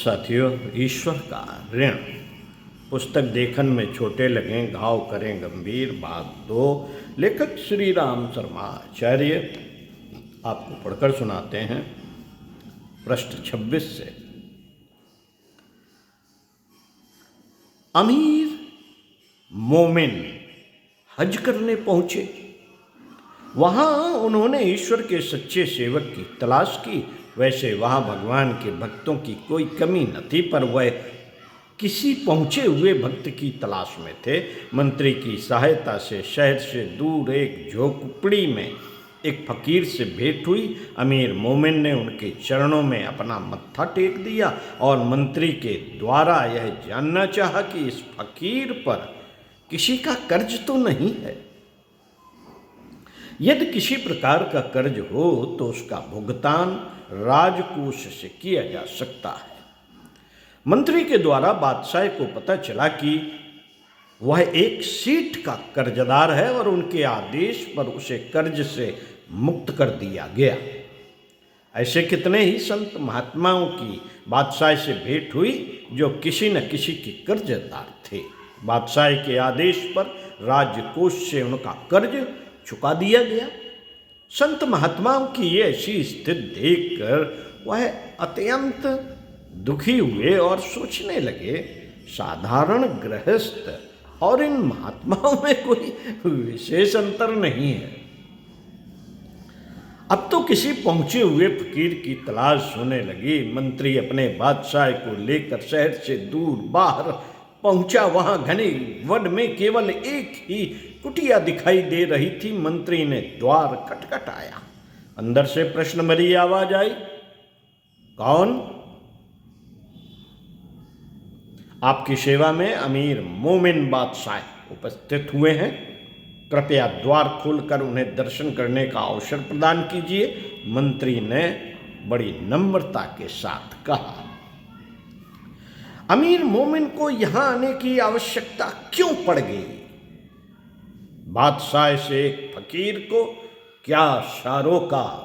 साथियों, ईश्वर का ऋण पुस्तक देखन में छोटे लगें घाव करें गंभीर। भाग 2, लेखक श्री राम शर्मा आचार्य आपको पढ़कर सुनाते हैं पृष्ठ 26 से। अमीर मोमिन हज करने पहुंचे। वहां उन्होंने ईश्वर के सच्चे सेवक की तलाश की। वैसे वहां भगवान के भक्तों की कोई कमी न थी, पर वह किसी पहुंचे हुए भक्त की तलाश में थे। मंत्री की सहायता से शहर से दूर एक झोपड़ी में एक फकीर से भेंट हुई। अमीर मोमिन ने उनके चरणों में अपना मत्था टेक दिया और मंत्री के द्वारा यह जानना चाहा कि इस फकीर पर किसी का कर्ज तो नहीं है। यदि किसी प्रकार का कर्ज हो तो उसका भुगतान राजकोष से किया जा सकता है। मंत्री के द्वारा बादशाह को पता चला कि वह एक सेठ का कर्जदार है और उनके आदेश पर उसे कर्ज से मुक्त कर दिया गया। ऐसे कितने ही संत महात्माओं की बादशाह से भेंट हुई जो किसी न किसी के कर्जदार थे। बादशाह के आदेश पर राजकोष से उनका कर्ज चुका दिया गया। संत महात्माओं की ये ऐसी स्थिति देखकर वह अत्यंत दुखी हुए और सोचने लगे, साधारण गृहस्थ और इन महात्माओं में कोई विशेष अंतर नहीं है। अब तो किसी पहुंचे हुए फकीर की तलाश होने लगी। मंत्री अपने बादशाह को लेकर शहर से दूर बाहर पहुंचा। वहां घने वन में केवल एक ही कुटिया दिखाई दे रही थी। मंत्री ने द्वार खटखटाया। अंदर से प्रश्न भरी आवाज आई, कौन? आपकी सेवा में अमीर मोमिन बादशाह उपस्थित हुए हैं। कृपया द्वार खोलकर उन्हें दर्शन करने का अवसर प्रदान कीजिए, मंत्री ने बड़ी नम्रता के साथ कहा। अमीर मोमिन को यहां आने की आवश्यकता क्यों पड़ गई? बादशाह से एक फकीर को क्या शारोकार?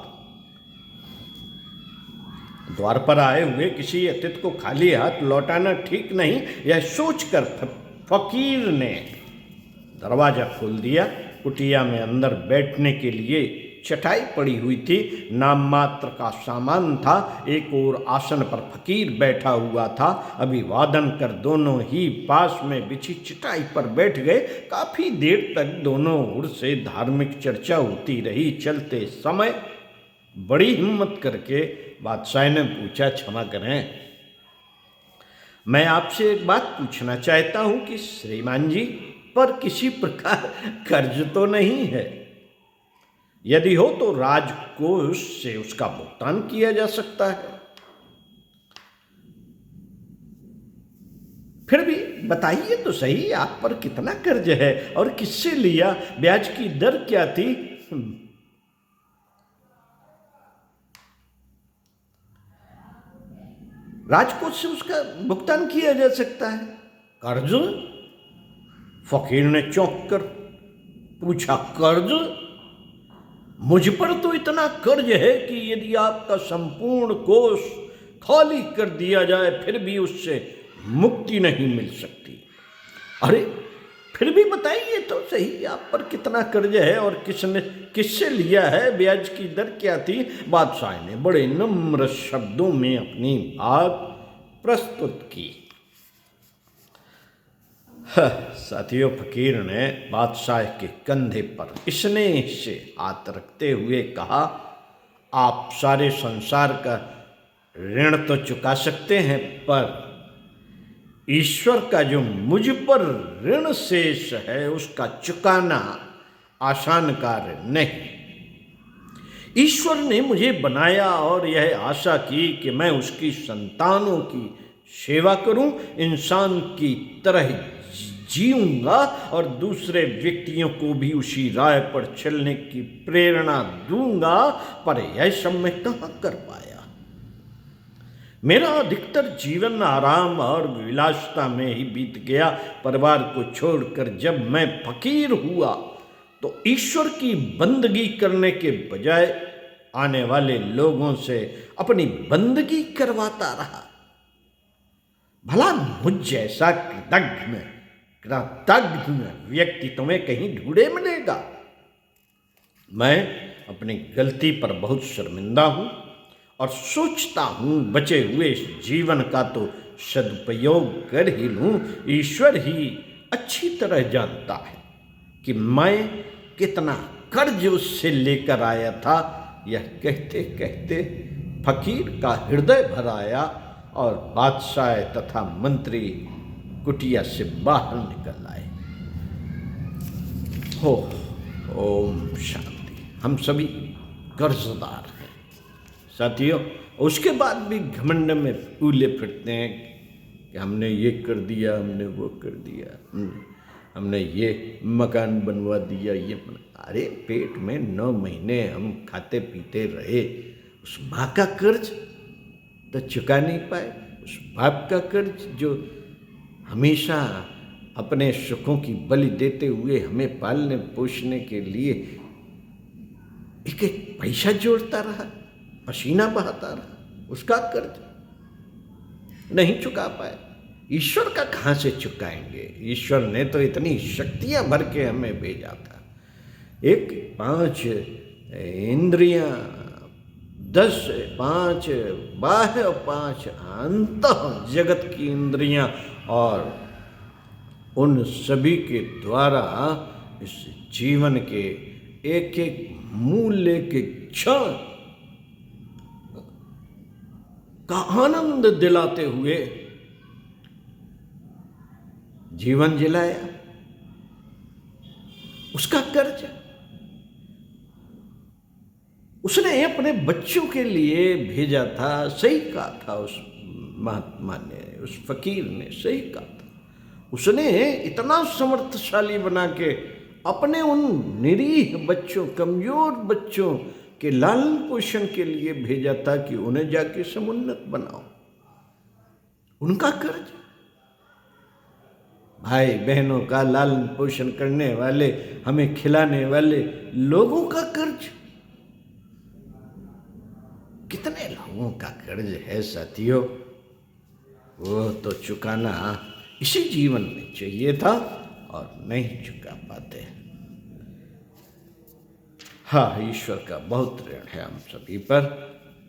द्वार पर आए हुए किसी अतिथि को खाली हाथ लौटाना ठीक नहीं, यह सोचकर फकीर ने दरवाजा खोल दिया। कुटिया में अंदर बैठने के लिए चटाई पड़ी हुई थी, नाम मात्र का सामान था। एक और आसन पर फकीर बैठा हुआ था। अभिवादन कर दोनों ही पास में बिछी चटाई पर बैठ गए। काफी देर तक दोनों ओर से धार्मिक चर्चा होती रही। चलते समय बड़ी हिम्मत करके बादशाह ने पूछा, क्षमा करें, मैं आपसे एक बात पूछना चाहता हूं कि श्रीमान जी पर किसी प्रकार कर्ज तो नहीं है? यदि हो तो राजकोष से उसका भुगतान किया जा सकता है। फिर भी बताइए तो सही, आप पर कितना कर्ज है और किससे लिया? ब्याज की दर क्या थी? राजकोष से उसका भुगतान किया जा सकता है। कर्ज? फकीर ने चौंक कर पूछा, कर्ज? मुझ पर तो इतना कर्ज है कि यदि आपका संपूर्ण कोष खाली कर दिया जाए फिर भी उससे मुक्ति नहीं मिल सकती। अरे फिर भी बताइए तो सही, आप पर कितना कर्ज है और किससे लिया है? ब्याज की दर क्या थी? बादशाह ने बड़े नम्र शब्दों में अपनी बात प्रस्तुत की। साथियों, फकीर ने बादशाह के कंधे पर स्नेह से हाथ रखते हुए कहा, आप सारे संसार का ऋण तो चुका सकते हैं, पर ईश्वर का जो मुझ पर ऋण शेष है उसका चुकाना आसान कार्य नहीं। ईश्वर ने मुझे बनाया और यह आशा की कि मैं उसकी संतानों की सेवा करूं, इंसान की तरह जीऊंगा और दूसरे व्यक्तियों को भी उसी राह पर चलने की प्रेरणा दूंगा, पर यह सब मैं कहां कर पाया। मेरा अधिकतर जीवन आराम और विलासिता में ही बीत गया। परिवार को छोड़कर जब मैं फकीर हुआ तो ईश्वर की बंदगी करने के बजाय आने वाले लोगों से अपनी बंदगी करवाता रहा। भला मुझ जैसा कृतघ्न व्यक्ति तुम्हें कहीं ढूंढे मिलेगा। मैं अपनी गलती पर बहुत शर्मिंदा हूँ और सोचता हूँ बचे हुए इस जीवन का तो सदुपयोग कर ही लूँ। ईश्वर ही अच्छी तरह जानता है कि मैं कितना कर्ज उससे लेकर आया था। यह कहते कहते फकीर का हृदय भर आया और बादशाह तथा मंत्री कुटिया से बाहर निकल आए। हो ओम शांति। हम सभी कर्जदार हैं साथियों। उसके बाद भी घमंड में फूले फिरते हैं कि हमने ये कर दिया, हमने वो कर दिया, हमने ये मकान बनवा दिया, अरे पेट में 9 महीने हम खाते पीते रहे। उस माँ का कर्ज तो चुका नहीं पाए, उस बाप का कर्ज जो हमेशा अपने सुखों की बलि देते हुए हमें पालने पोषने के लिए एक एक पैसा जोड़ता रहा, पसीना बहाता रहा, उसका कर्ज नहीं चुका पाए। ईश्वर का कहाँ से चुकाएंगे? ईश्वर ने तो इतनी शक्तियां भर के हमें भेजा था। 5 इंद्रियां, 10 5 बाह्य 5 अंतः जगत की इंद्रियां, और उन सभी के द्वारा इस जीवन के एक एक मूल्य के क्षण का आनंद दिलाते हुए जीवन जिलाया। उसका कर्ज उसने अपने बच्चों के लिए भेजा था। सही कहा था उस महात्मा ने, उस फकीर ने सही कहा था। उसने इतना समर्थशाली बना के अपने उन निरीह बच्चों, कमजोर बच्चों के लालन पोषण के लिए भेजा था कि उन्हें जाके समुन्नत बनाओ। उनका कर्ज, भाई बहनों का लालन पोषण करने वाले, हमें खिलाने वाले लोगों का कर्ज। कितने लोगों का कर्ज है साथियों, वो तो चुकाना इसी जीवन में चाहिए था और नहीं चुका पाते। हाँ, ईश्वर का बहुत ऋण है हम सभी पर।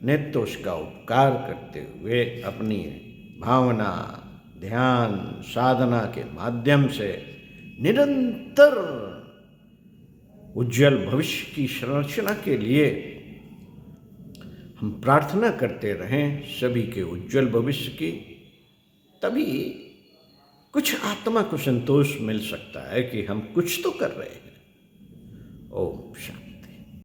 नित्य उसका उपकार करते हुए अपनी भावना, ध्यान, साधना के माध्यम से निरंतर उज्जवल भविष्य की संरचना के लिए हम प्रार्थना करते रहें, सभी के उज्जवल भविष्य की। तभी कुछ आत्मा को संतोष मिल सकता है कि हम कुछ तो कर रहे हैं। ओम शांति।